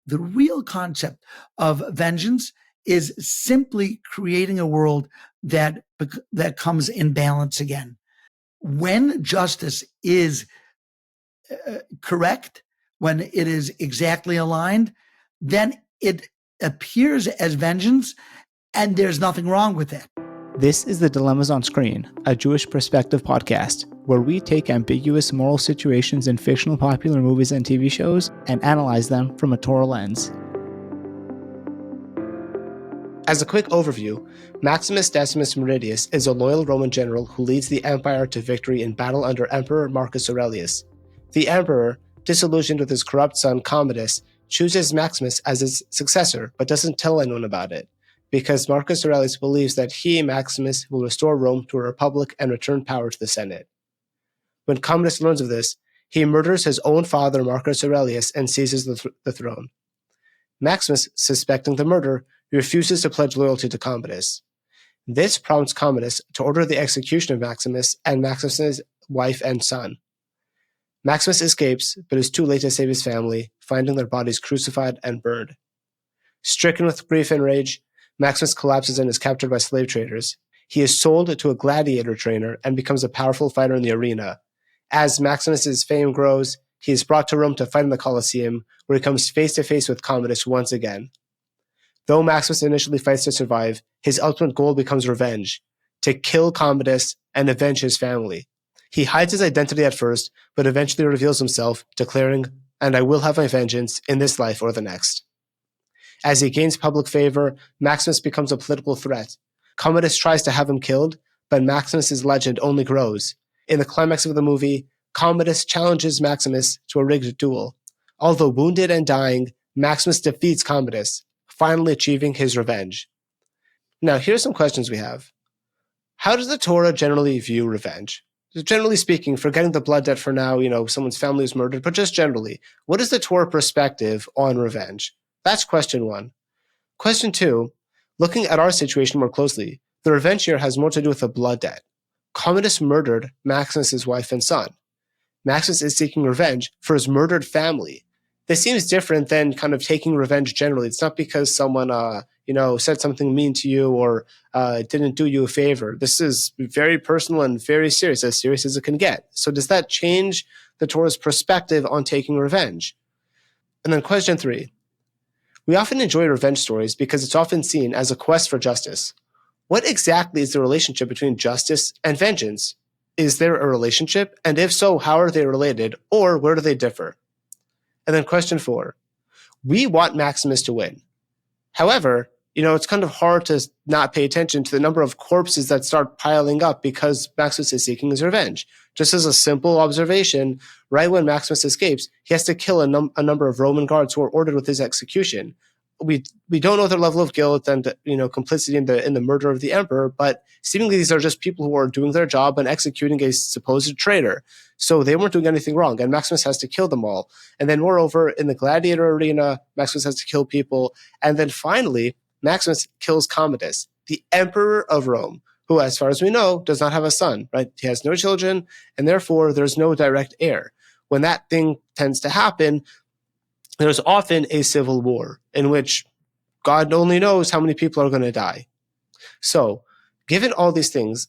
The real concept of vengeance is simply creating a world that comes in balance again. When justice is correct, when it is exactly aligned, then it appears as vengeance, and there's nothing wrong with that. This is The Dilemmas on Screen, a Jewish perspective podcast, where we take ambiguous moral situations in fictional popular movies and TV shows and analyze them from a Torah lens. As a quick overview, Maximus Decimus Meridius is a loyal Roman general who leads the empire to victory in battle under Emperor Marcus Aurelius. The emperor, disillusioned with his corrupt son Commodus, chooses Maximus as his successor, but doesn't tell anyone about it, because Marcus Aurelius believes that he, Maximus, will restore Rome to a republic and return power to the Senate. When Commodus learns of this, he murders his own father, Marcus Aurelius, and seizes the throne. Maximus, suspecting the murder, refuses to pledge loyalty to Commodus. This prompts Commodus to order the execution of Maximus and Maximus's wife and son. Maximus escapes, but is too late to save his family, finding their bodies crucified and burned. Stricken with grief and rage, Maximus collapses and is captured by slave traders. He is sold to a gladiator trainer and becomes a powerful fighter in the arena. As Maximus's fame grows, he is brought to Rome to fight in the Colosseum, where he comes face to face with Commodus once again. Though Maximus initially fights to survive, his ultimate goal becomes revenge, to kill Commodus and avenge his family. He hides his identity at first, but eventually reveals himself, declaring, "And I will have my vengeance in this life or the next." As he gains public favor, Maximus becomes a political threat. Commodus tries to have him killed, but Maximus's legend only grows. In the climax of the movie, Commodus challenges Maximus to a rigged duel. Although wounded and dying, Maximus defeats Commodus, finally achieving his revenge. Now, here's some questions we have. How does the Torah generally view revenge? Generally speaking, forgetting the blood debt for now, someone's family is murdered, but just generally, what is the Torah perspective on revenge? That's question one. Question two, looking at our situation more closely, the revenge here has more to do with the blood debt. Commodus murdered Maximus's wife and son. Maximus is seeking revenge for his murdered family. This seems different than kind of taking revenge generally. It's not because someone, said something mean to you or didn't do you a favor. This is very personal and very serious as it can get. So does that change the Torah's perspective on taking revenge? And then question three. We often enjoy revenge stories because it's often seen as a quest for justice. What exactly is the relationship between justice and vengeance? Is there a relationship? And if so, how are they related? Or where do they differ? And then question four. We want Maximus to win. However, it's kind of hard to not pay attention to the number of corpses that start piling up because Maximus is seeking his revenge. Just as a simple observation, right when Maximus escapes, he has to kill a number of Roman guards who are ordered with his execution. We don't know their level of guilt and complicity in the murder of the emperor, but seemingly these are just people who are doing their job and executing a supposed traitor. So they weren't doing anything wrong, and Maximus has to kill them all. And then moreover, in the gladiator arena, Maximus has to kill people. And then finally, Maximus kills Commodus, the emperor of Rome, who, as far as we know, does not have a son, right? He has no children, and therefore there's no direct heir. When that thing tends to happen, there's often a civil war in which God only knows how many people are going to die. So, given all these things,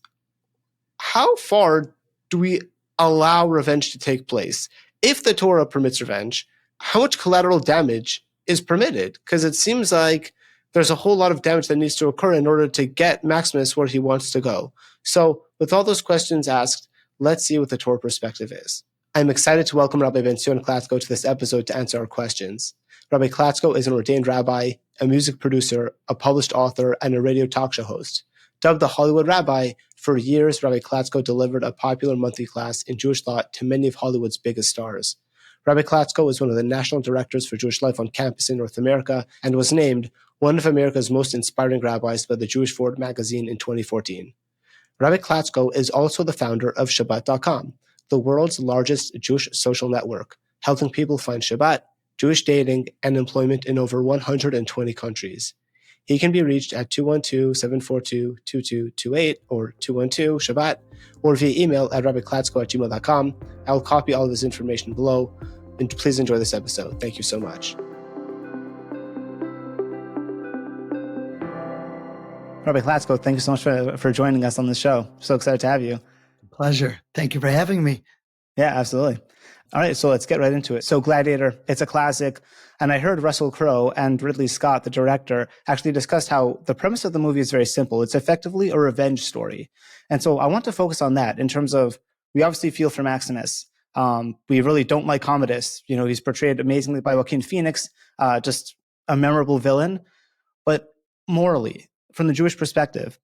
how far do we allow revenge to take place? If the Torah permits revenge, how much collateral damage is permitted? Because it seems like there's a whole lot of damage that needs to occur in order to get Maximus where he wants to go. So, with all those questions asked, let's see what the Torah perspective is. I'm excited to welcome Rabbi Benzion Klatzko to this episode to answer our questions. Rabbi Klatzko is an ordained rabbi, a music producer, a published author, and a radio talk show host. Dubbed the Hollywood Rabbi, for years Rabbi Klatzko delivered a popular monthly class in Jewish thought to many of Hollywood's biggest stars. Rabbi Klatzko is one of the national directors for Jewish life on campus in North America and was named one of America's most inspiring rabbis by the Jewish Forward magazine in 2014. Rabbi Klatzko is also the founder of Shabbat.com, the world's largest Jewish social network, helping people find Shabbat, Jewish dating, and employment in over 120 countries. He can be reached at 212-742-2228 or 212-SHABBAT, or via email at rabbiklatzko@gmail.com. I will copy all of this information below, and please enjoy this episode. Thank you so much. Rabbi Klatzko, thank you so much for joining us on the show. So excited to have you. Pleasure. Thank you for having me. Yeah, absolutely. All right, so let's get right into it. So Gladiator, it's a classic. And I heard Russell Crowe and Ridley Scott, the director, actually discussed how the premise of the movie is very simple. It's effectively a revenge story. And so I want to focus on that in terms of, we obviously feel for Maximus. We really don't like Commodus. You know, he's portrayed amazingly by Joaquin Phoenix, just a memorable villain. But morally, from the Jewish perspective,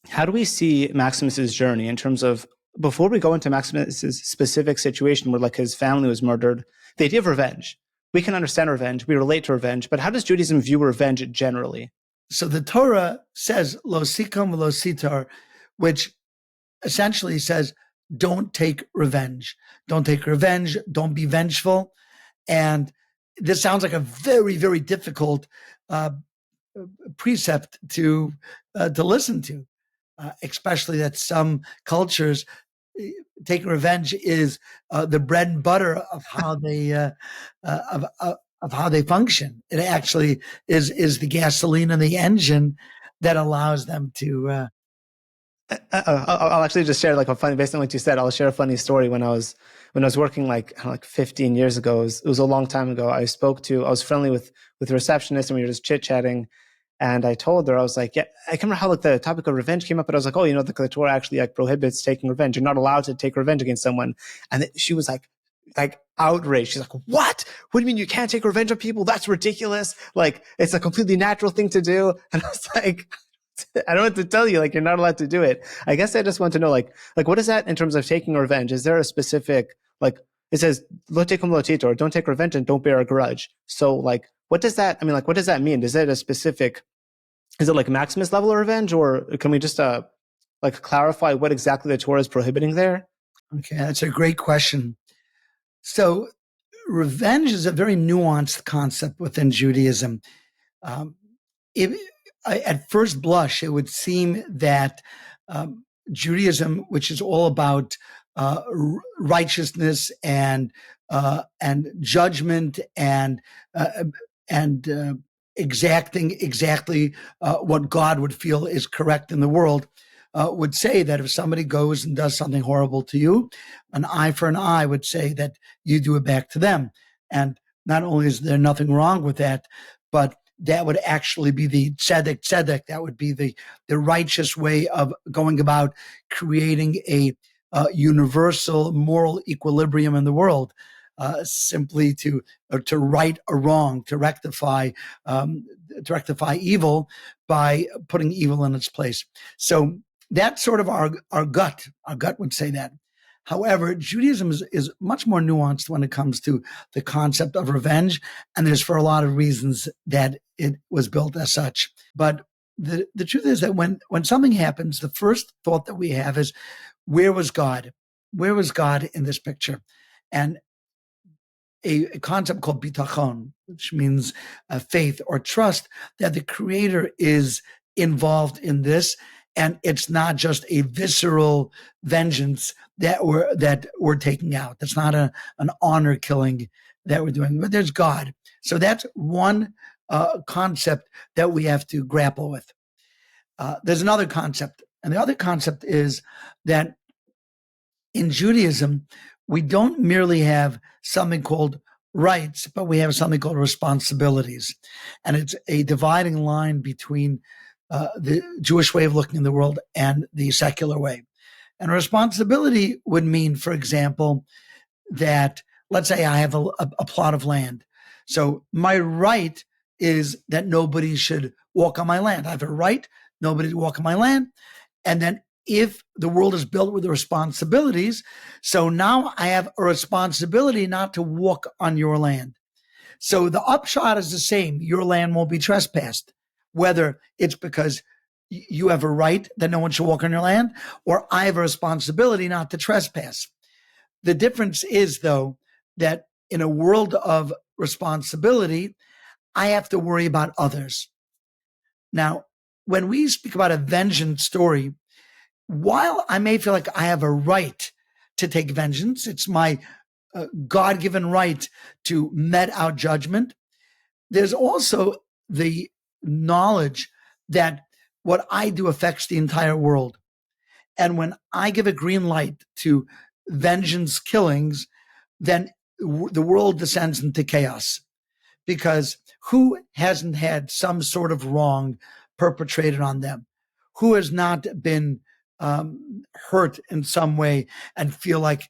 how do we see Maximus's journey in terms of, before we go into Maximus's specific situation where like his family was murdered, the idea of revenge? We can understand revenge, we relate to revenge, but how does Judaism view revenge generally? So the Torah says, lo sikom lo sitar, which essentially says, don't take revenge. Don't take revenge. Don't be vengeful. And this sounds like a very, very difficult precept to listen to, especially that some cultures taking revenge is the bread and butter of how they of how they function. It actually is the gasoline in the engine that allows them to. I'll actually just share like a funny, based on what you said. I'll share a funny story. When I was working like 15 years ago, it was a long time ago. I was friendly with the receptionist, and we were just chit chatting. And I told her, I was like, yeah, I can't remember how like the topic of revenge came up, but I was like, oh, you know, the Torah actually like prohibits taking revenge. You're not allowed to take revenge against someone. And she was like outraged. She's like, what? What do you mean you can't take revenge on people? That's ridiculous. Like, it's a completely natural thing to do. And I was like, I don't know what to tell you. Like, you're not allowed to do it. I guess I just want to know, like what is that in terms of taking revenge? Is there a specific, like, it says, lo tikum lo titor, don't take revenge and don't bear a grudge. So like, what does that mean? Is it a specific, is it like Maximus level of revenge, or can we just like clarify what exactly the Torah is prohibiting there? Okay, that's a great question. So revenge is a very nuanced concept within Judaism. At first blush, it would seem that Judaism, which is all about righteousness and judgment and exacting exactly what God would feel is correct in the world, would say that if somebody goes and does something horrible to you, an eye for an eye would say that you do it back to them. And not only is there nothing wrong with that, but that would actually be the tzedek. That would be the righteous way of going about creating a universal moral equilibrium in the world, simply to right a wrong, to rectify evil by putting evil in its place. So that's sort of our gut. Our gut would say that. However, Judaism is much more nuanced when it comes to the concept of revenge, and there's for a lot of reasons that it was built as such. But the truth is that when something happens, the first thought that we have is, where was God? Where was God in this picture? And a concept called bitachon, which means faith or trust, that the Creator is involved in this, and it's not just a visceral vengeance that we're taking out. That's not an honor killing that we're doing, but there's God. So that's one concept that we have to grapple with. There's another concept, and the other concept is that in Judaism, we don't merely have something called rights, but we have something called responsibilities. And it's a dividing line between the Jewish way of looking in the world and the secular way. And responsibility would mean, for example, that let's say I have a plot of land. So my right is that nobody should walk on my land. I have a right, nobody to walk on my land. And then if the world is built with responsibilities, so now I have a responsibility not to walk on your land. So the upshot is the same. Your land won't be trespassed, whether it's because you have a right that no one should walk on your land, or I have a responsibility not to trespass. The difference is, though, that in a world of responsibility, I have to worry about others. Now, when we speak about a vengeance story, while I may feel like I have a right to take vengeance, it's my God-given right to met out judgment, there's also the knowledge that what I do affects the entire world. And when I give a green light to vengeance killings, then the world descends into chaos. Because who hasn't had some sort of wrong perpetrated on them? Who has not been hurt in some way and feel like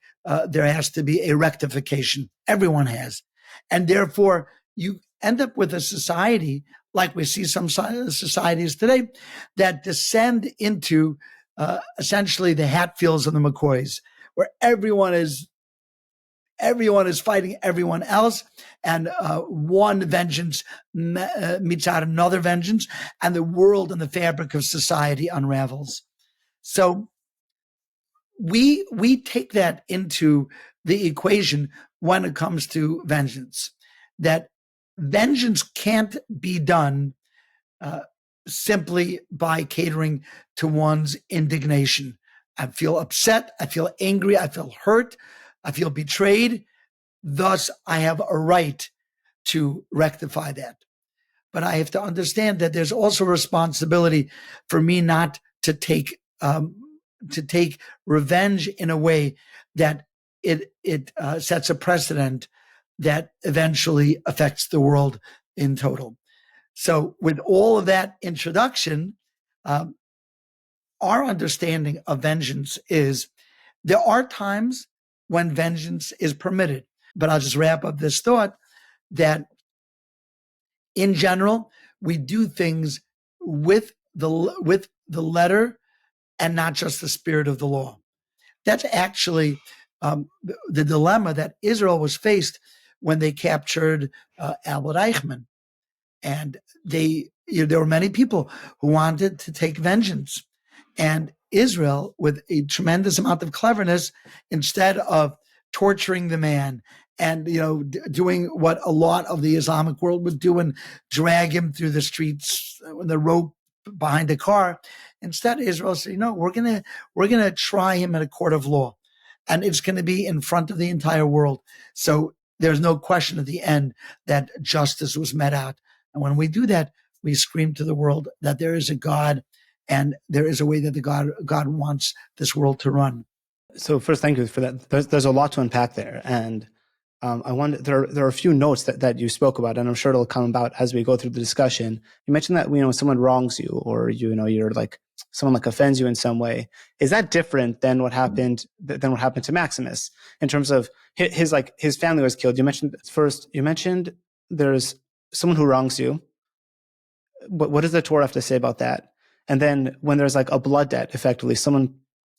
there has to be a rectification? Everyone has. And therefore, you end up with a society like we see some societies today that descend into essentially the Hatfields and the McCoys, where everyone is fighting everyone else, and one vengeance meets out another vengeance, and the world and the fabric of society unravels. So we take that into the equation when it comes to vengeance, that vengeance can't be done simply by catering to one's indignation. I feel upset, I feel angry, I feel hurt, I feel betrayed. Thus, I have a right to rectify that. But I have to understand that there's also a responsibility for me not to take revenge in a way that it sets a precedent that eventually affects the world in total. So, with all of that introduction, our understanding of vengeance is there are times when vengeance is permitted. But I'll just wrap up this thought that in general, we do things with the letter and not just the spirit of the law. That's actually the dilemma that Israel was faced when they captured Albert Eichmann. And there were many people who wanted to take vengeance. And Israel, with a tremendous amount of cleverness, instead of torturing the man and doing what a lot of the Islamic world would do and drag him through the streets with the rope behind the car, instead Israel said, we're gonna try him in a court of law, and it's going to be in front of the entire world. So there's no question at the end that justice was met out. And when we do that, we scream to the world that there is a God, and there is a way that the God wants this world to run. So first, thank you for that. There's a lot to unpack there, and I wonder, there are a few notes that you spoke about, and I'm sure it'll come about as we go through the discussion. You mentioned that when someone wrongs you, or you're like someone like offends you in some way. Is that different than what happened to Maximus in terms of his family was killed? You mentioned there's someone who wrongs you. What does the Torah have to say about that? And then when there's like a blood debt, effectively someone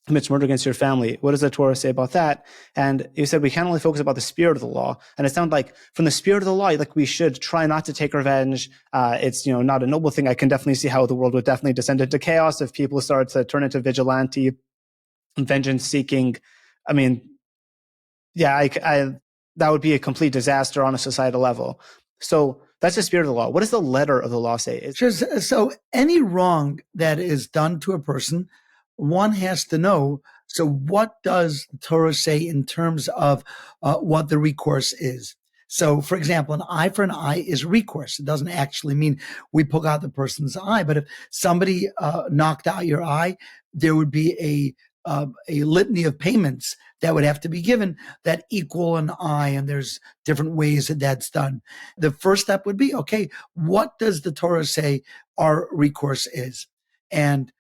commits murder against your family, what does the Torah say about that? And you said we can't only focus about the spirit of the law. And it sounded like from the spirit of the law, like we should try not to take revenge. It's not a noble thing. I can definitely see how the world would definitely descend into chaos if people start to turn into vigilante, vengeance seeking. I mean, yeah, that would be a complete disaster on a societal level. So that's the spirit of the law. What does the letter of the law say? So any wrong that is done to a person, one has to know, so what does the Torah say in terms of what the recourse is? So, for example, an eye for an eye is recourse. It doesn't actually mean we poke out the person's eye, but if somebody knocked out your eye, there would be a litany of payments that would have to be given that equal an eye, and there's different ways that that's done. The first step would be, okay, what does the Torah say our recourse is? And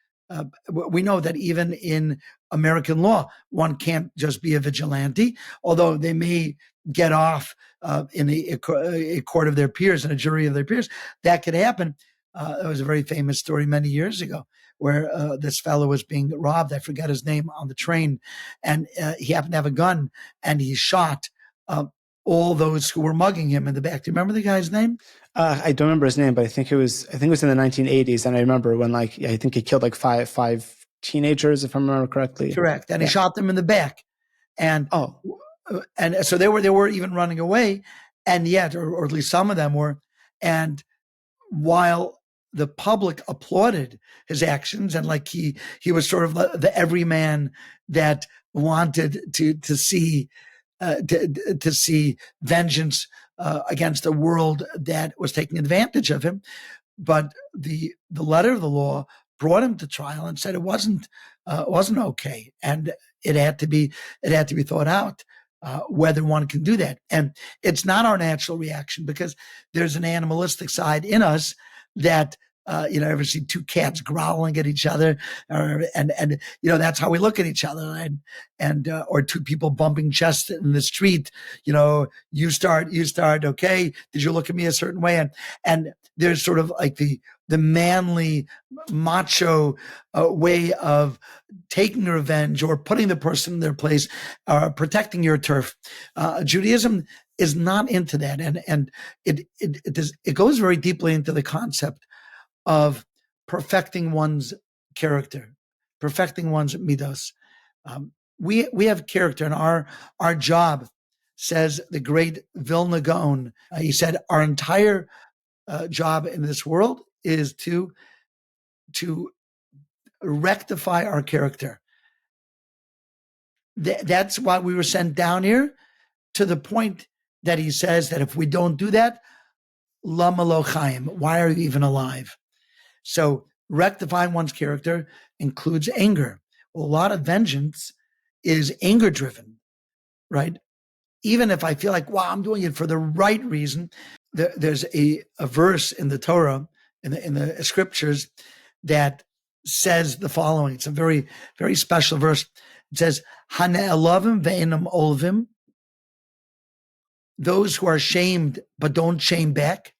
we know that even in American law, one can't just be a vigilante, although they may get off in a court of their peers, in a jury of their peers. That could happen. There was a very famous story many years ago where this fellow was being robbed. I forget his name, on the train, and he happened to have a gun, and he shot all those who were mugging him in the back. Do you remember the guy's name? I don't remember his name, but I think it was in the 1980s, and I remember when I think he killed like five teenagers, if I remember correctly. Correct, and he shot them in the back, and so they were even running away, and yet, or at least some of them were, and while the public applauded his actions, and like he was sort of the everyman that wanted to see vengeance against a world that was taking advantage of him. But the letter of the law brought him to trial and said it wasn't okay, and it had to be thought out whether one can do that. And it's not our natural reaction, because there's an animalistic side in us that ever see two cats growling at each other, and that's how we look at each other, and or two people bumping chests in the street. You start, okay, did you look at me a certain way? And there's sort of like the manly, macho way of taking revenge or putting the person in their place, protecting your turf. Judaism is not into that, and it goes very deeply into the concept of perfecting one's character, perfecting one's midos. We have character, and our job, says the great Vilna Gaon. He said, our entire job in this world is to rectify our character. That's why we were sent down here, to the point that he says that if we don't do that, lama lo chaim, why are you even alive? So rectifying one's character includes anger. Well, a lot of vengeance is anger driven, right? Even if I feel like, wow, I'm doing it for the right reason. There's a verse in the Torah, in the scriptures, that says the following. It's a very, very special verse. It says, Hane'elavim ve'enam olvim, those who are shamed but don't shame back.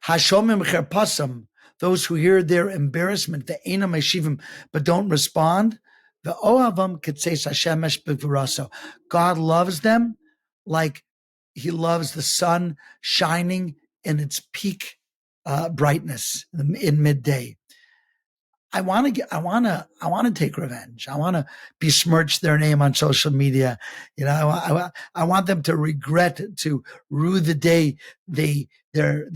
Hashomim cherpasam, those who hear their embarrassment, the enam eshivim, but don't respond. The oavam kitseis hashemesh b'vuraso. God loves them like he loves the sun shining in its peak brightness in midday. I want to take revenge. I want to besmirch their name on social media. I want them to regret, to rue the day their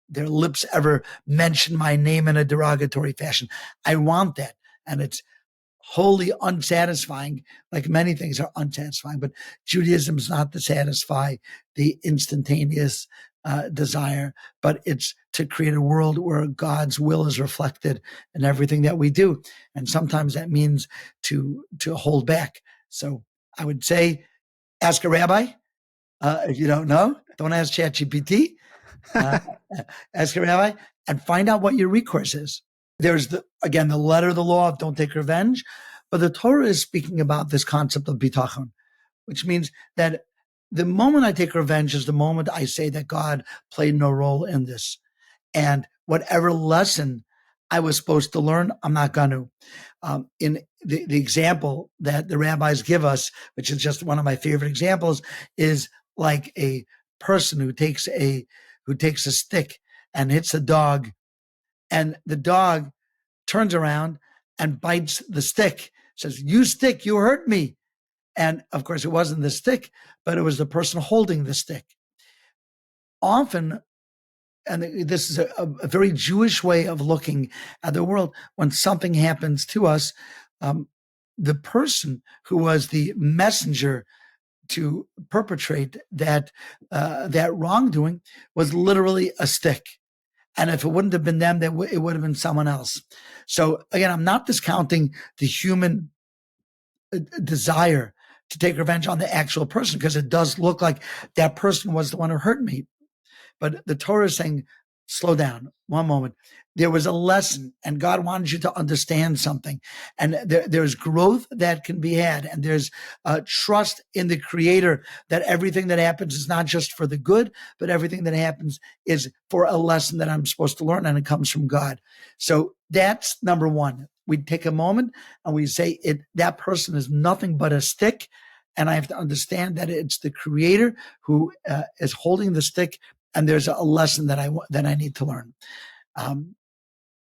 lips ever mention my name in a derogatory fashion. I want that. And it's wholly unsatisfying, like many things are unsatisfying, but Judaism is not to satisfy the instantaneous desire, but it's to create a world where God's will is reflected in everything that we do. And sometimes that means to hold back. So I would say, ask a rabbi. If you don't know, don't ask ChatGPT. Ask a rabbi and find out what your recourse is. There's the letter of the law of don't take revenge, but the Torah is speaking about this concept of bitachon, which means that the moment I take revenge is the moment I say that God played no role in this. And whatever lesson I was supposed to learn, I'm not going to. In the example that the rabbis give us, which is just one of my favorite examples, is like a person who takes a stick and hits a dog, and the dog turns around and bites the stick, says, "You stick, you hurt me." And of course, it wasn't the stick, but it was the person holding the stick. Often, and this is a very Jewish way of looking at the world, when something happens to us, the person who was the messenger to perpetrate that wrongdoing was literally a stick. And if it wouldn't have been them, it would have been someone else. So again, I'm not discounting the human desire to take revenge on the actual person, because it does look like that person was the one who hurt me. But the Torah is saying, slow down, one moment. There was a lesson, and God wanted you to understand something. And there's growth that can be had, and there's trust in the Creator that everything that happens is not just for the good, but everything that happens is for a lesson that I'm supposed to learn, and it comes from God. So that's number one. We take a moment and we say, that person is nothing but a stick, and I have to understand that it's the Creator who is holding the stick, and there's a lesson that I need to learn.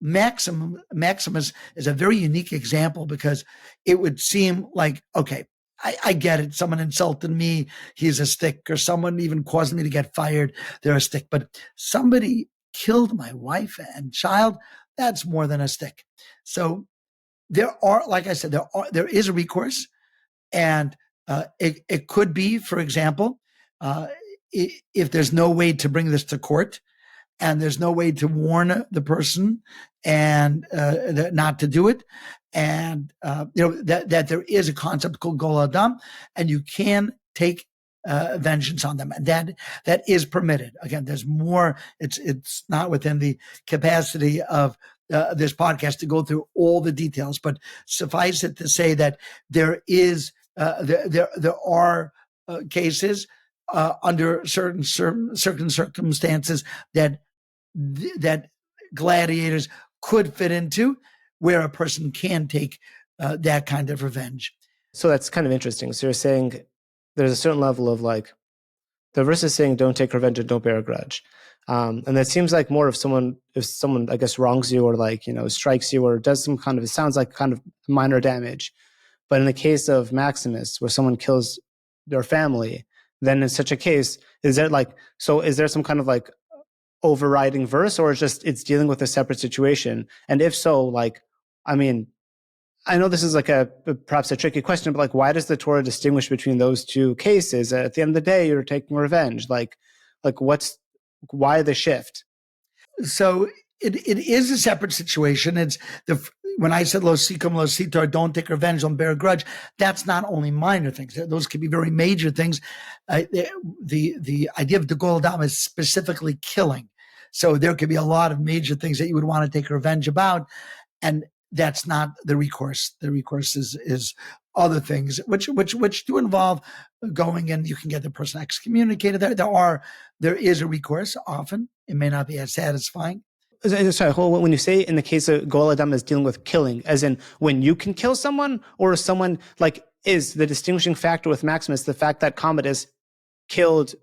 Maximus is a very unique example, because it would seem like, okay, I get it. Someone insulted me, he's a stick, or someone even caused me to get fired, they're a stick. But somebody killed my wife and child, that's more than a stick. So there are, like I said, there is a recourse, and it could be, for example, if there's no way to bring this to court, and there's no way to warn the person and not to do it. And that there is a concept called Gol Adam, and you can take vengeance on them, and that is permitted. Again, there's more. It's not within the capacity of this podcast to go through all the details, but suffice it to say that there are cases under certain circumstances that gladiators could fit into, where a person can take that kind of revenge. So that's kind of interesting. So you're saying there's a certain level of like, the verse is saying don't take revenge and don't bear a grudge. And that seems like more if someone, I guess, wrongs you or like, strikes you or does some kind of, it sounds like kind of minor damage. But in the case of Maximus, where someone kills their family, then in such a case, is there some kind of like overriding verse, or it's dealing with a separate situation? And if so, like, I mean, I know this is like perhaps a tricky question, but like, why does the Torah distinguish between those two cases? At the end of the day, you're taking revenge. Like why the shift? So it is a separate situation. It's when I said lo sikum lo sitor, don't take revenge, don't bear a grudge, that's not only minor things. Those could be very major things. The idea of the Gol Adam is specifically killing. So there could be a lot of major things that you would want to take revenge about, and that's not the recourse. The recourse is other things, which do involve going and you can get the person excommunicated. There is a recourse. Often it may not be as satisfying. Sorry, when you say in the case of Gol Adam is dealing with killing, as in when you can kill someone, or someone, like, is the distinguishing factor with Maximus the fact that Commodus killed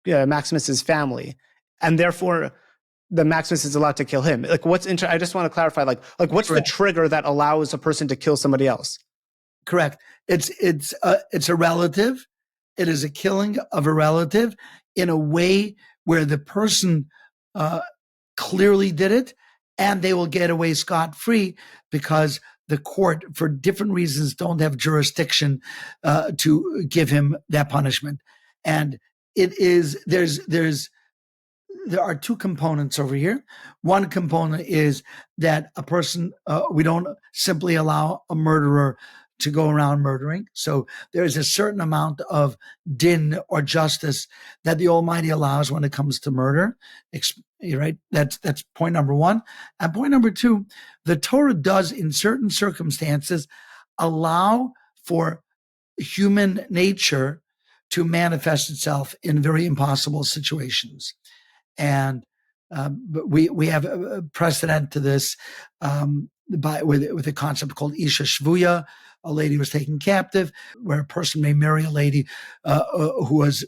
Maximus's family, and therefore the Maximus is allowed to kill him? Like, I just want to clarify, like what's Correct. The trigger that allows a person to kill somebody else? Correct. It's a relative. It is a killing of a relative in a way where the person clearly did it, and they will get away scot-free because the court, for different reasons, don't have jurisdiction to give him that punishment. And there are two components over here. One component is that a person, we don't simply allow a murderer to go around murdering. So there is a certain amount of din or justice that the Almighty allows when it comes to murder. Right? That's point number one. And point number two, the Torah does, in certain circumstances, allow for human nature to manifest itself in very impossible situations. And we have a precedent to this with a concept called Isha Shvuya. A lady was taken captive, where a person may marry a lady who was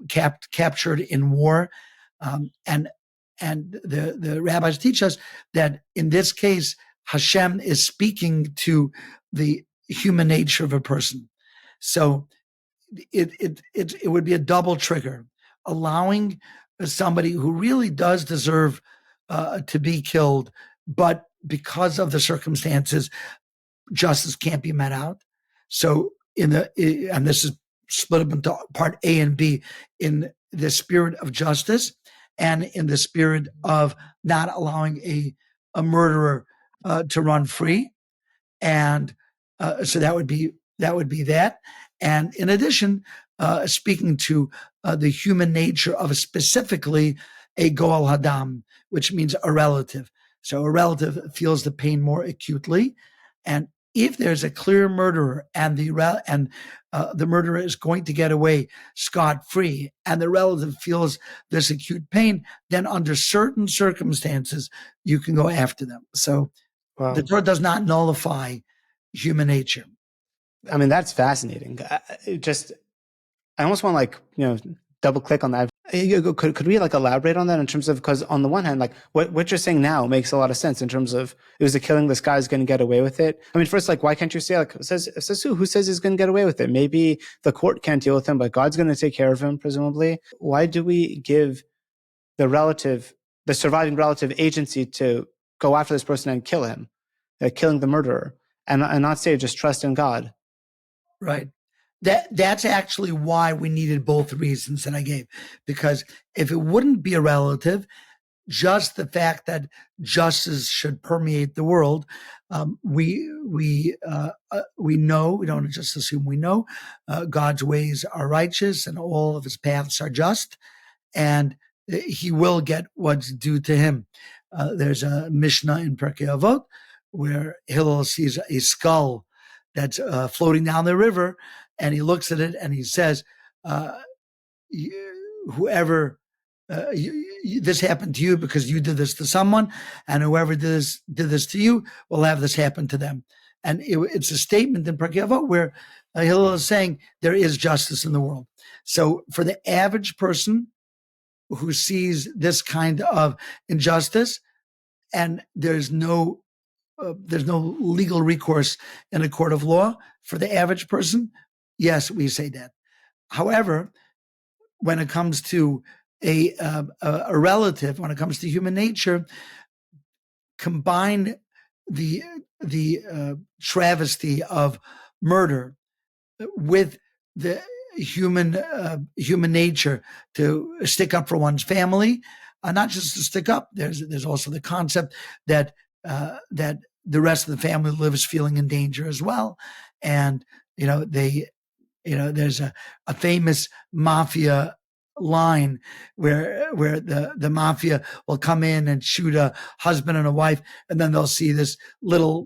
captured in war. And the rabbis teach us that in this case, Hashem is speaking to the human nature of a person. So it would be a double trigger, allowing somebody who really does deserve to be killed, but because of the circumstances, justice can't be met out. So and this is split up into part A and B, in the spirit of justice and in the spirit of not allowing a murderer to run free. And so that would be that. And in addition, speaking to the human nature of specifically a Gol Hadam, which means a relative. So a relative feels the pain more acutely. And if there's a clear murderer and the murderer is going to get away scot-free, and the relative feels this acute pain, then under certain circumstances, you can go after them. So the Torah does not nullify human nature. I mean, that's fascinating. I almost want to double click on that. Could we elaborate on that in terms of, because on the one hand, what you're saying now makes a lot of sense in terms of it was a killing, this guy's going to get away with it. I mean, first, why can't you say says who says he's going to get away with it? Maybe the court can't deal with him, but God's going to take care of him, presumably. Why do we give the surviving relative agency to go after this person and kill him, killing the murderer, and not say just trust in God? Right. That's actually why we needed both reasons that I gave, because if it wouldn't be a relative, just the fact that justice should permeate the world. We know, we don't just assume we know, God's ways are righteous and all of his paths are just, and he will get what's due to him. There's a Mishnah in Pirkei Avot where Hillel sees a skull that's floating down the river, and he looks at it and he says, whoever this happened to you because you did this to someone, and whoever did this to you will have this happen to them. And it's a statement in Pirkei Avot where Hillel is saying there is justice in the world. So for the average person who sees this kind of injustice, and there's no legal recourse in a court of law for the average person, yes, we say that. However, when it comes to a relative, when it comes to human nature, combine the travesty of murder with the human nature to stick up for one's family, not just to stick up. There's also the concept that that the rest of the family lives feeling in danger as well, and there's a famous mafia line where the mafia will come in and shoot a husband and a wife, and then they'll see this little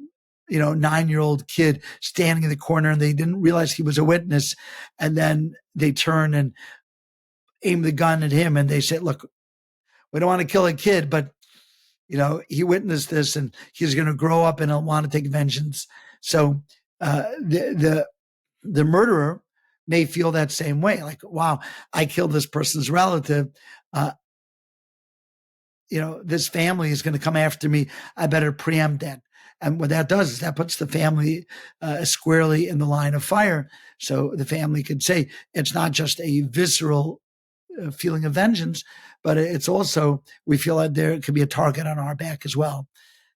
9-year-old kid standing in the corner, and they didn't realize he was a witness, and then they turn and aim the gun at him, and they say, look, we don't want to kill a kid, but he witnessed this, and he's going to grow up and he'll want to take vengeance. So the murderer may feel that same way, like, wow, I killed this person's relative. This family is going to come after me. I better preempt that. And what that does is that puts the family squarely in the line of fire. So the family could say it's not just a visceral feeling of vengeance, but it's also, we feel that there could be a target on our back as well.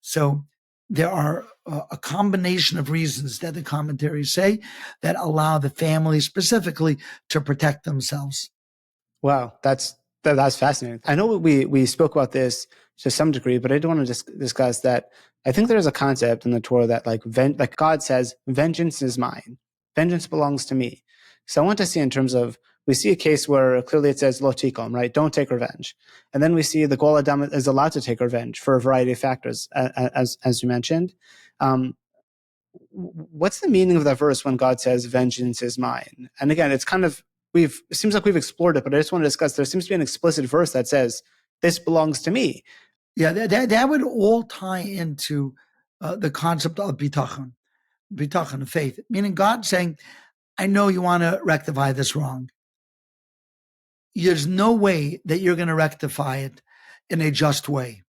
So there are a combination of reasons that the commentaries say that allow the family specifically to protect themselves. Wow, that's fascinating. I know we spoke about this to some degree, but I do want to discuss that. I think there's a concept in the Torah that like God says, vengeance is mine. Vengeance belongs to me. So I want to see in terms of, we see a case where clearly it says lo tikom, right? Don't take revenge. And then we see the Gol Adam is allowed to take revenge for a variety of factors, as you mentioned. What's the meaning of that verse when God says vengeance is mine? And again, it's kind of, it seems like we've explored it, but I just want to discuss, there seems to be an explicit verse that says this belongs to me. Yeah, that would all tie into the concept of bitachon of faith, meaning God saying, I know you want to rectify this wrong. There's no way that you're going to rectify it in a just way.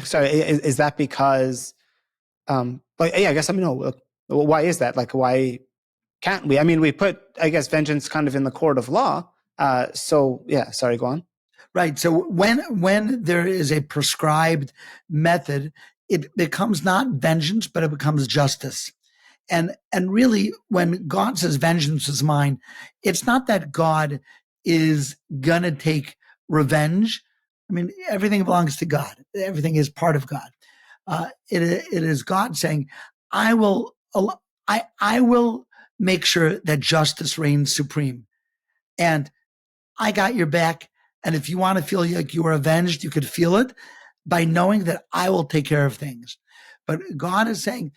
Sorry, is that because, I guess, why is that? Like, why can't we? I mean, we put, I guess, vengeance kind of in the court of law. Sorry, go on. Right. So when there is a prescribed method, it becomes not vengeance, but it becomes justice. And really, when God says vengeance is mine, it's not that God is going to take revenge. I mean, everything belongs to God. Everything is part of God. It is God saying, I will make sure that justice reigns supreme. And I got your back. And if you want to feel like you are avenged, you could feel it by knowing that I will take care of things. But God is saying,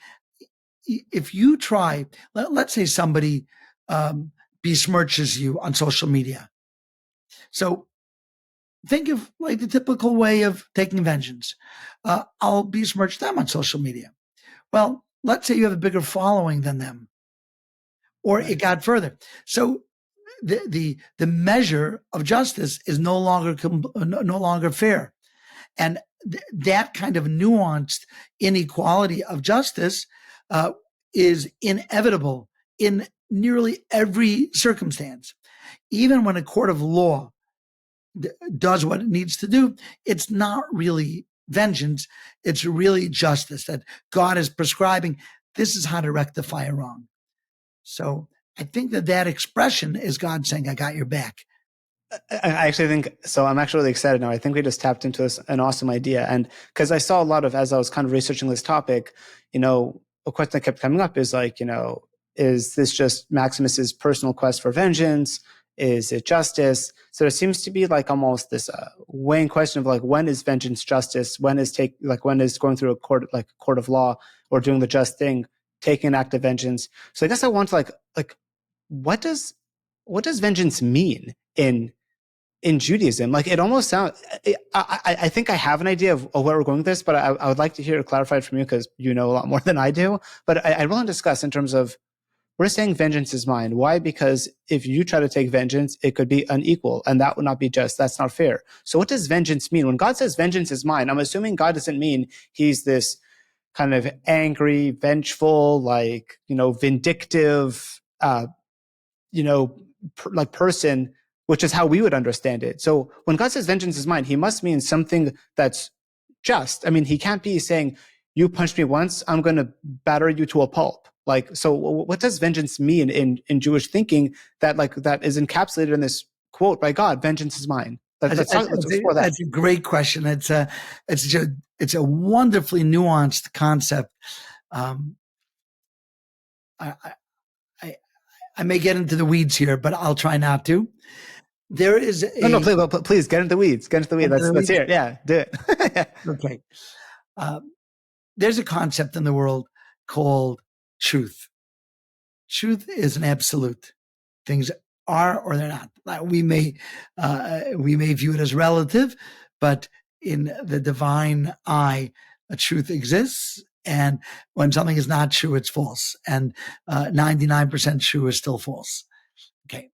if you try, let's say somebody besmirches you on social media. So think of like the typical way of taking vengeance. I'll besmirch them on social media. Well, let's say you have a bigger following than them, or it got further. So the measure of justice is no longer fair, and that kind of nuanced inequality of justice is inevitable in nearly every circumstance. Even when a court of law does what it needs to do, it's not really vengeance. It's really justice that God is prescribing. This is how to rectify a wrong. So I think that expression is God saying, I got your back. I actually think so. I'm actually really excited now. I think we just tapped into an awesome idea. And because I saw a lot of, as I was kind of researching this topic, a question that kept coming up is like, is this just Maximus's personal quest for vengeance? Is it justice? So there seems to be like almost this weighing question of like, when is vengeance justice? When is going through a court of law or doing the just thing, taking an act of vengeance? So I guess I want to like, what does vengeance mean in Judaism? Like, it almost sounds, I think I have an idea of where we're going with this, but I would like to hear it clarified from you because you know a lot more than I do. But I want to discuss in terms of, we're saying vengeance is mine. Why? Because if you try to take vengeance, it could be unequal, and that would not be just. That's not fair. So what does vengeance mean? When God says vengeance is mine, I'm assuming God doesn't mean he's this kind of angry, vengeful, like, vindictive, like person, which is how we would understand it. So when God says vengeance is mine, he must mean something that's just. I mean, he can't be saying, you punched me once, I'm going to batter you to a pulp. Like, so what does vengeance mean in Jewish thinking that is encapsulated in this quote by God, vengeance is mine? Let's explore that. That's a great question. It's a wonderfully nuanced concept. I may get into the weeds here, but I'll try not to. There is please get into the weeds. Get into the weeds. Let's hear it. Yeah, do it. Okay. There's a concept in the world called truth. Truth is an absolute. Things are or they're not. We may view it as relative, but in the divine eye, a truth exists. And when something is not true, it's false. And 99% true is still false. Okay.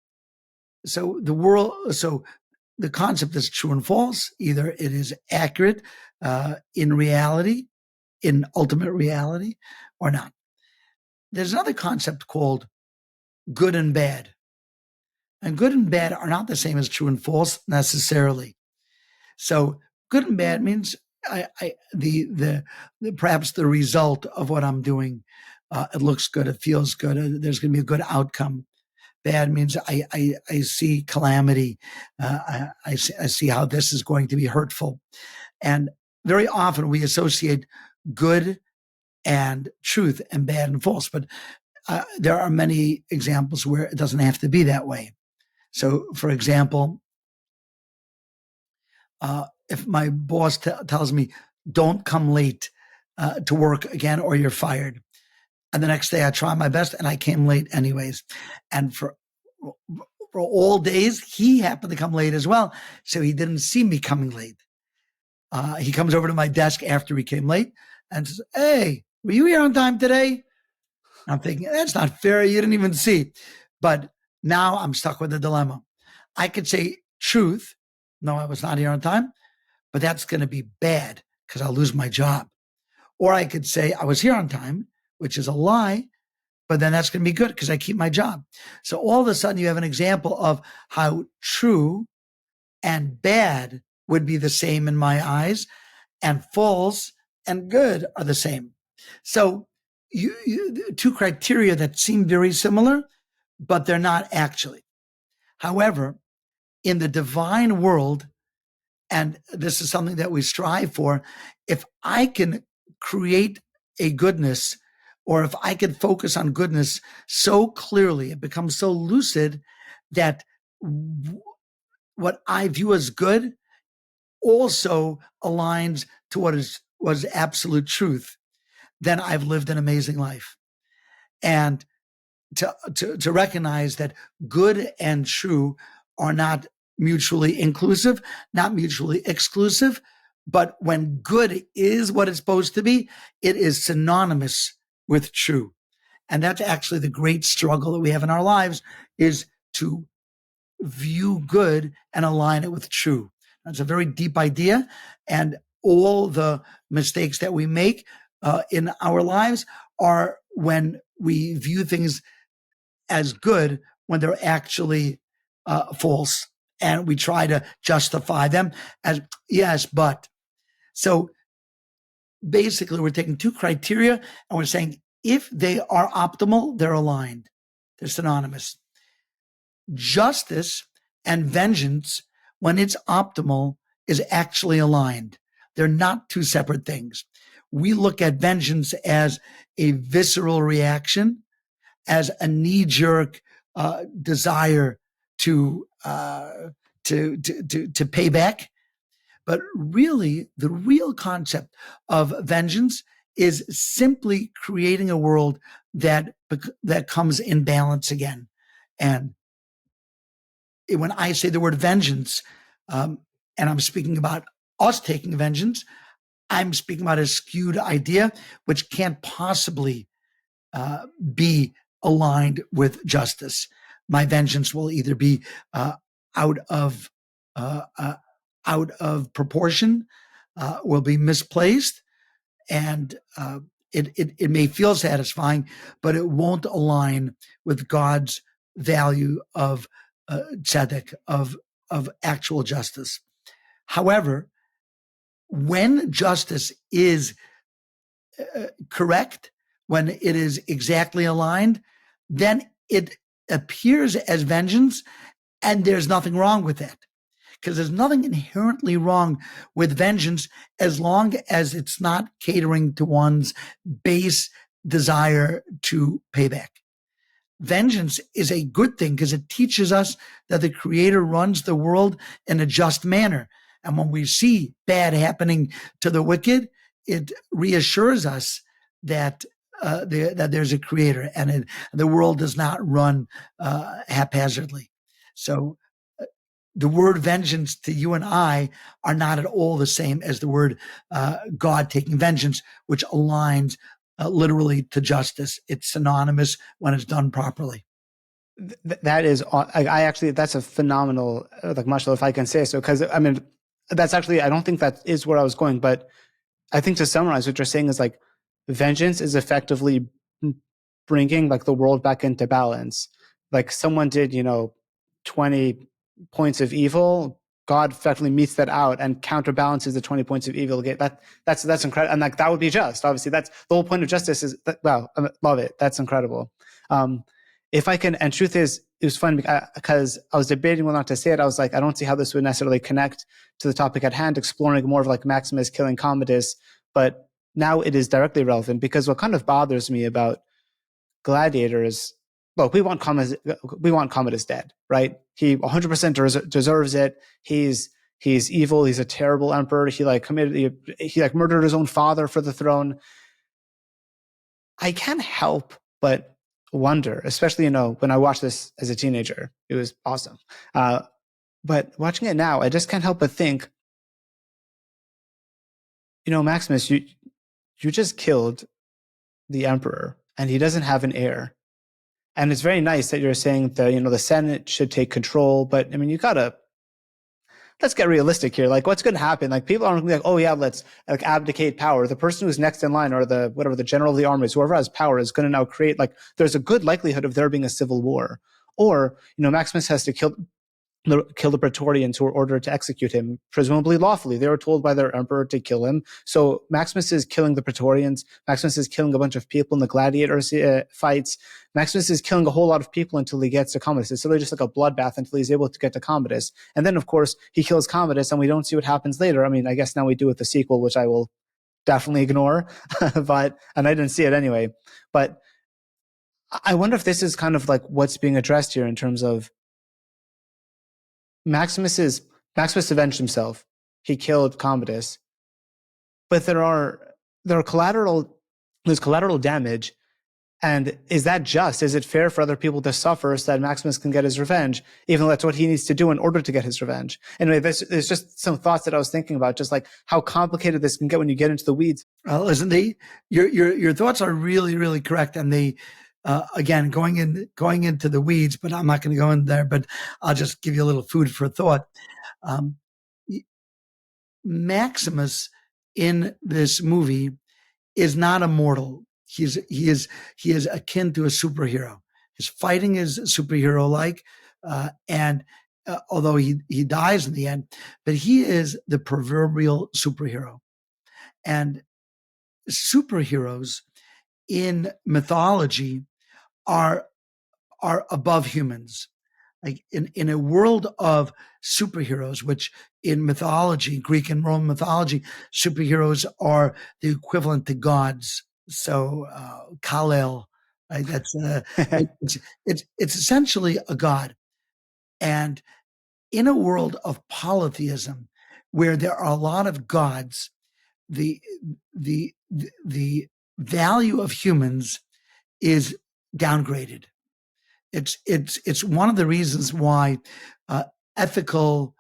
So the concept is true and false. Either it is accurate in reality, in ultimate reality, or not. There's another concept called good and bad. And good and bad are not the same as true and false necessarily. So good and bad means perhaps the result of what I'm doing. It looks good. It feels good. There's going to be a good outcome. Bad means I see calamity. I see how this is going to be hurtful. And very often we associate good and truth and bad and false. But there are many examples where it doesn't have to be that way. So, for example, if my boss tells me, don't come late to work again or you're fired. And the next day I try my best and I came late anyways. And for all days, he happened to come late as well. So he didn't see me coming late. He comes over to my desk after he came late and says, hey, were you here on time today? I'm thinking, that's not fair. You didn't even see. But now I'm stuck with a dilemma. I could say truth. No, I was not here on time, but that's going to be bad because I'll lose my job. Or I could say I was here on time, which is a lie, but then that's going to be good because I keep my job. So all of a sudden you have an example of how true and bad would be the same in my eyes, and false and good are the same. So two criteria that seem very similar, but they're not actually. However, in the divine world, and this is something that we strive for, if I can create a goodness, or if I can focus on goodness so clearly, it becomes so lucid that what I view as good also aligns to what was absolute truth, then I've lived an amazing life. And to recognize that good and true are not mutually inclusive, not mutually exclusive, but when good is what it's supposed to be, it is synonymous with true. And that's actually the great struggle that we have in our lives, is to view good and align it with true. That's a very deep idea. And all the mistakes that we make in our lives are when we view things as good when they're actually false. And we try to justify them as, yes, but. So basically, we're taking two criteria and we're saying if they are optimal, they're aligned. They're synonymous. Justice and vengeance, when it's optimal, is actually aligned. They're not two separate things. We look at vengeance as a visceral reaction, as a knee-jerk desire to pay back. But really, the real concept of vengeance is simply creating a world that comes in balance again. And when I say the word vengeance, and I'm speaking about us taking vengeance, I'm speaking about a skewed idea which can't possibly be aligned with justice. My vengeance will either be out of proportion, will be misplaced, and it may feel satisfying, but it won't align with God's value of tzedek, of actual justice. However, when justice is correct, when it is exactly aligned, then it appears as vengeance, and there's nothing wrong with that. Because there's nothing inherently wrong with vengeance as long as it's not catering to one's base desire to pay back. Vengeance is a good thing because it teaches us that the Creator runs the world in a just manner. And when we see bad happening to the wicked, it reassures us that that there's a Creator, and the world does not run haphazardly. So the word vengeance to you and I are not at all the same as the word God taking vengeance, which aligns literally to justice. It's synonymous when it's done properly. That is, I actually, that's a phenomenal, like, Marshall, if I can say so, because I mean, that's actually, I don't think that is where I was going, but I think to summarize what you're saying is like, vengeance is effectively bringing like the world back into balance. Like someone did, 20 points of evil, God effectively meets that out and counterbalances the 20 points of evil. That's incredible. And like, that would be just, obviously that's the whole point of justice is that, wow, I love it. That's incredible. If I can, and truth is, it was fun because I was debating whether or not to say it. I was like, I don't see how this would necessarily connect to the topic at hand, exploring more of like Maximus killing Commodus, but now it is directly relevant because what kind of bothers me about Gladiator is, look, we want Commodus dead, right? He 100% deserves it. He's evil. He's a terrible emperor. He murdered his own father for the throne. I can't help but wonder, especially, when I watched this as a teenager, it was awesome. But watching it now, I just can't help but think, Maximus, you just killed the emperor and he doesn't have an heir. And it's very nice that you're saying that, the Senate should take control, but I mean, let's get realistic here. Like, what's going to happen? Like, people aren't going to be like, oh yeah, let's like abdicate power. The person who's next in line, or the general of the armies, whoever has power, is going to now create, like, there's a good likelihood of there being a civil war. Or, Maximus has to kill the Praetorians who were ordered to execute him, presumably lawfully. They were told by their emperor to kill him. So Maximus is killing the Praetorians. Maximus is killing a bunch of people in the Gladiator fights. Maximus is killing a whole lot of people until he gets to Commodus. It's really just like a bloodbath until he's able to get to Commodus. And then, of course, he kills Commodus, and we don't see what happens later. I mean, I guess now we do with the sequel, which I will definitely ignore, and I didn't see it anyway. But I wonder if this is kind of like what's being addressed here in terms of Maximus avenged himself. He killed Commodus, but there's collateral damage. And is that just? Is it fair for other people to suffer so that Maximus can get his revenge, even though that's what he needs to do in order to get his revenge? Anyway, there's just some thoughts that I was thinking about, just like how complicated this can get when you get into the weeds. Well, listen, your thoughts are really, really correct, and they. Again, going into the weeds, but I'm not going to go in there, but I'll just give you a little food for thought. Maximus in this movie is not immortal. He is akin to a superhero. His fighting is superhero-like, and although he dies in the end, but he is the proverbial superhero. And superheroes in mythology are above humans. Like in a world of superheroes, which in mythology, Greek and Roman mythology, superheroes are the equivalent to gods. So Kal-El, right? That's it's essentially a god. And in a world of polytheism, where there are a lot of gods, the the value of humans is downgraded. It's one of the reasons why ethical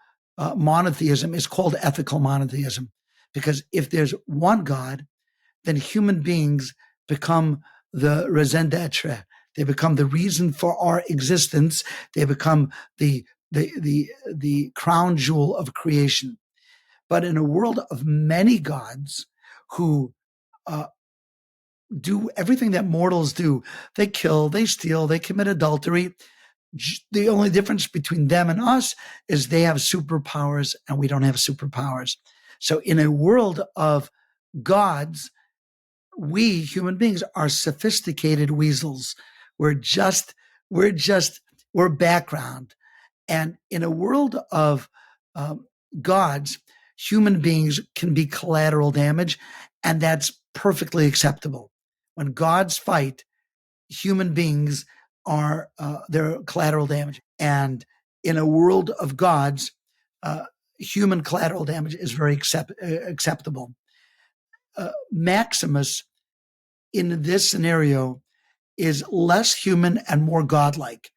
monotheism is called ethical monotheism, because if there's one God, then human beings become the raison d'être. They become the reason for our existence. They become the crown jewel of creation. But in a world of many gods who do everything that mortals do, they kill, they steal, they commit adultery. The only difference between them and us is they have superpowers and we don't have superpowers. So in a world of gods, we human beings are sophisticated weasels. We're background. And in a world of gods, human beings can be collateral damage, and that's perfectly acceptable. When gods fight, human beings are their collateral damage. And in a world of gods, human collateral damage is very acceptable. Maximus, in this scenario, is less human and more godlike.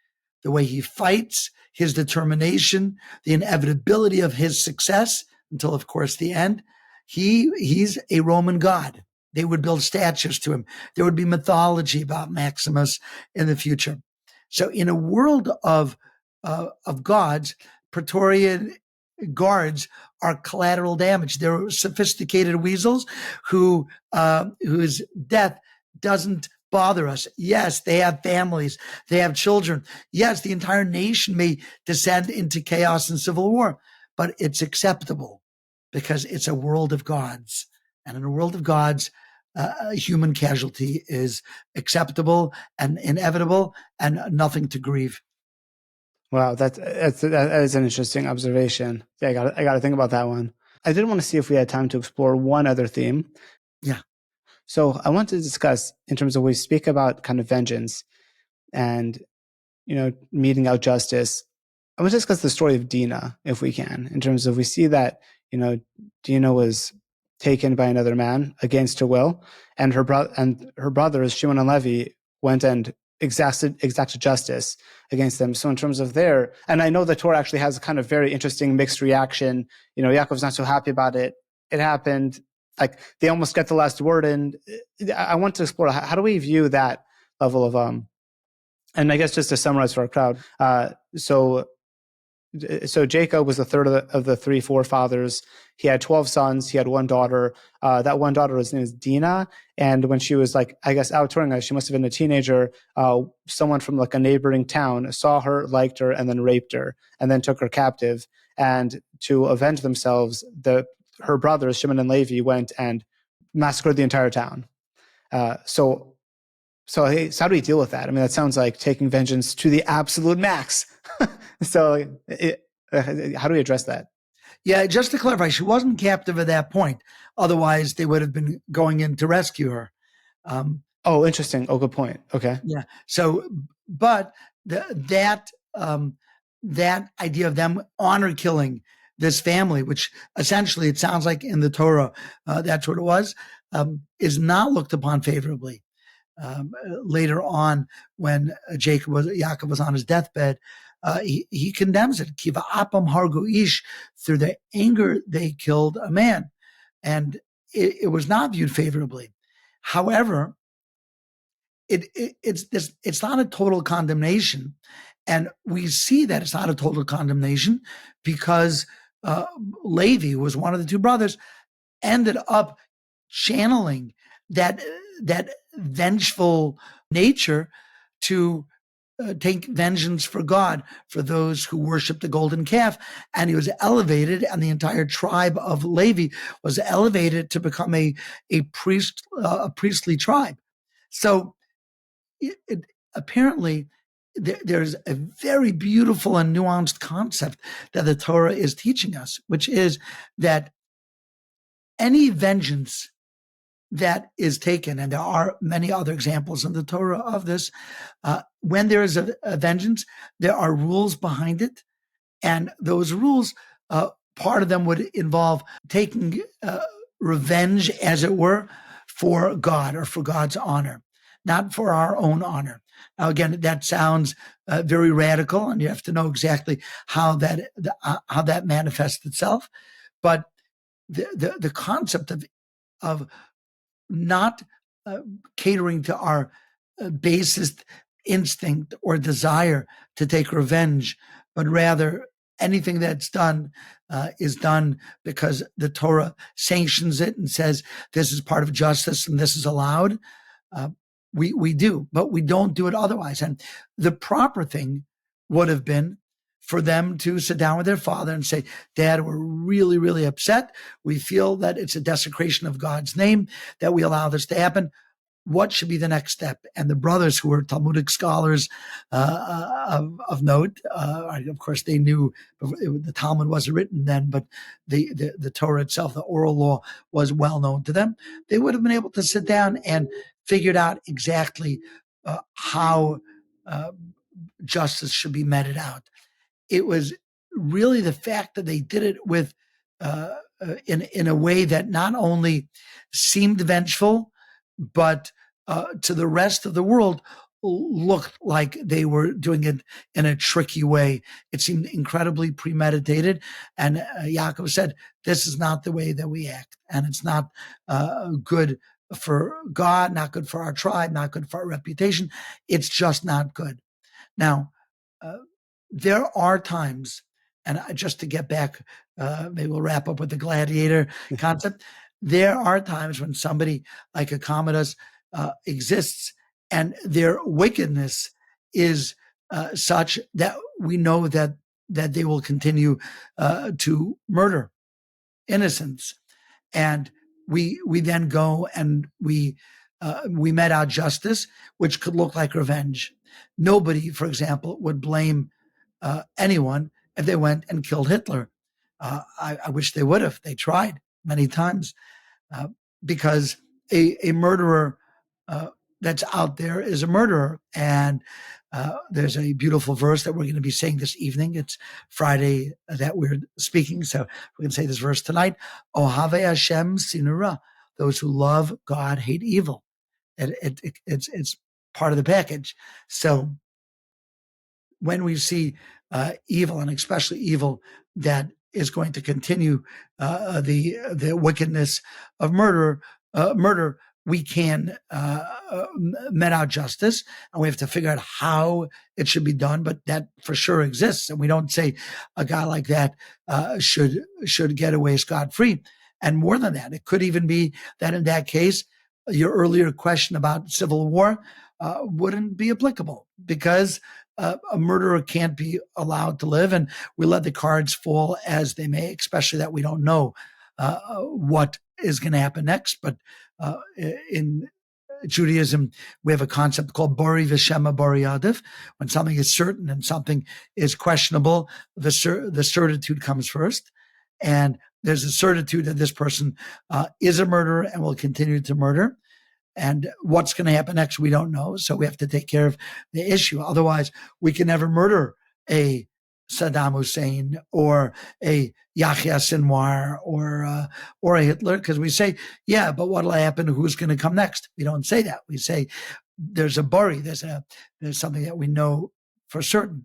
The way he fights, his determination, the inevitability of his success, until, of course, the end. He's a Roman god. They would build statues to him. There would be mythology about Maximus in the future. So in a world of gods, Praetorian guards are collateral damage. They're sophisticated weasels whose death doesn't bother us. Yes, they have families. They have children. Yes, the entire nation may descend into chaos and civil war, but it's acceptable because it's a world of gods. And in a world of gods, human casualty is acceptable and inevitable and nothing to grieve. Wow, that is an interesting observation. Yeah, I got to think about that one. I did want to see if we had time to explore one other theme. Yeah. So I want to discuss, in terms of, we speak about kind of vengeance and, meting out justice. I want to discuss the story of Dinah, if we can, in terms of, we see that, Dinah was taken by another man against her will, and her brothers, Shimon and Levi, went and exacted justice against them. So in terms of and I know the Torah actually has a kind of very interesting mixed reaction. Yaakov's not so happy about it. It happened. Like, they almost get the last word. And I want to explore, how do we view that level of, and I guess just to summarize for our crowd, so Jacob was the third of the three forefathers. He had 12 sons. He had one daughter. That one daughter, his name is Dinah. And when she was, like, I guess, out touring, she must have been a teenager, someone from, like, a neighboring town saw her, liked her, and then raped her, and then took her captive. And to avenge themselves, her brothers, Shimon and Levi, went and massacred the entire town. So how do we deal with that? I mean, that sounds like taking vengeance to the absolute max. So how do we address that? Yeah, just to clarify, she wasn't captive at that point. Otherwise, they would have been going in to rescue her. Oh, interesting. Oh, good point. Okay. Yeah. So, but that idea of them honor killing this family, which essentially it sounds like in the Torah, that's what it was, is not looked upon favorably. Later on, when Yaakov was on his deathbed, he condemns it. Kiva apam hargu ish, through their anger they killed a man, and it was not viewed favorably. However, it's not a total condemnation, and we see that it's not a total condemnation because Levi was one of the two brothers, ended up channeling that vengeful nature to take vengeance for God, for those who worship the golden calf. And he was elevated, and the entire tribe of Levi was elevated to become a priestly tribe. So apparently there's a very beautiful and nuanced concept that the Torah is teaching us, which is that any vengeance that is taken, and there are many other examples in the Torah of this, when there is a vengeance, there are rules behind it. And those rules, part of them would involve taking revenge, as it were, for God or for God's honor, not for our own honor. Now, again, that sounds very radical, and you have to know exactly how that manifests itself. But the concept of not catering to our basest instinct or desire to take revenge, but rather anything that's done is done because the Torah sanctions it and says this is part of justice and this is allowed. We do, but we don't do it otherwise. And the proper thing would have been for them to sit down with their father and say, Dad, we're really, really upset. We feel that it's a desecration of God's name that we allow this to happen. What should be the next step? And the brothers, who were Talmudic scholars of note, of course, they knew the Talmud wasn't written then, but the Torah itself, the oral law, was well known to them. They would have been able to sit down and figured out exactly how justice should be meted out. It was really the fact that they did it with in a way that not only seemed vengeful, but to the rest of the world looked like they were doing it in a tricky way. It seemed incredibly premeditated. And Yaakov said, this is not the way that we act. And it's not good for God, not good for our tribe, not good for our reputation. It's just not good. Now, there are times, and just to get back, maybe we'll wrap up with the Gladiator concept. There are times when somebody like a Commodus exists, and their wickedness is such that we know that they will continue to murder innocents, and we then go and we met out justice, which could look like revenge. Nobody, for example, would blame anyone if they went and killed Hitler. I wish they would have. They tried many times. Because a murderer that's out there is a murderer. And there's a beautiful verse that we're going to be saying this evening. It's Friday that we're speaking, so we're going to say this verse tonight. Ohave Hashem sinura. Those who love God hate evil. It's part of the package. So when we see evil, and especially evil that is going to continue the wickedness of murder, we can met out justice, and we have to figure out how it should be done. But that for sure exists, and we don't say a guy like that should get away scot-free. And more than that, it could even be that in that case, your earlier question about civil war wouldn't be applicable, because a murderer can't be allowed to live, and we let the cards fall as they may, especially that we don't know what is going to happen next. But in Judaism, we have a concept called bari v'shema bari adif. When something is certain and something is questionable, the certitude comes first. And there's a certitude that this person is a murderer and will continue to murder. And what's going to happen next, we don't know. So we have to take care of the issue. Otherwise, we can never murder a Saddam Hussein or a Yahya Sinwar or a Hitler, because we say, yeah, but what'll happen? Who's going to come next? We don't say that. We say there's a bari, there's something that we know for certain.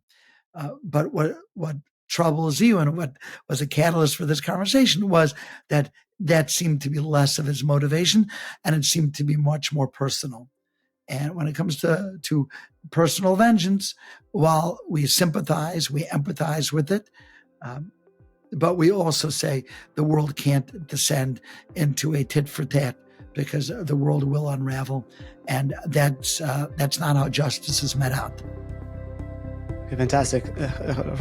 But what troubles you, and what was a catalyst for this conversation, was that seemed to be less of his motivation, and it seemed to be much more personal. And when it comes to personal vengeance, while we sympathize, we empathize with it, but we also say the world can't descend into a tit for tat, because the world will unravel, and that's not how justice is met out. Okay, fantastic,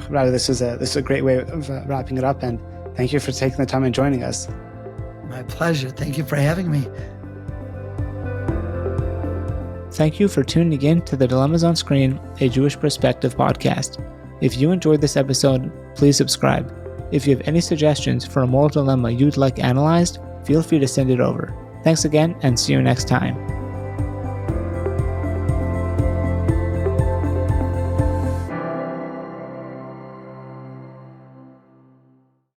Rabbi. This is a great way of wrapping it up, and thank you for taking the time and joining us. My pleasure. Thank you for having me. Thank you for tuning in to the Dilemmas on Screen, a Jewish Perspective podcast. If you enjoyed this episode, please subscribe. If you have any suggestions for a moral dilemma you'd like analyzed, feel free to send it over. Thanks again, and see you next time.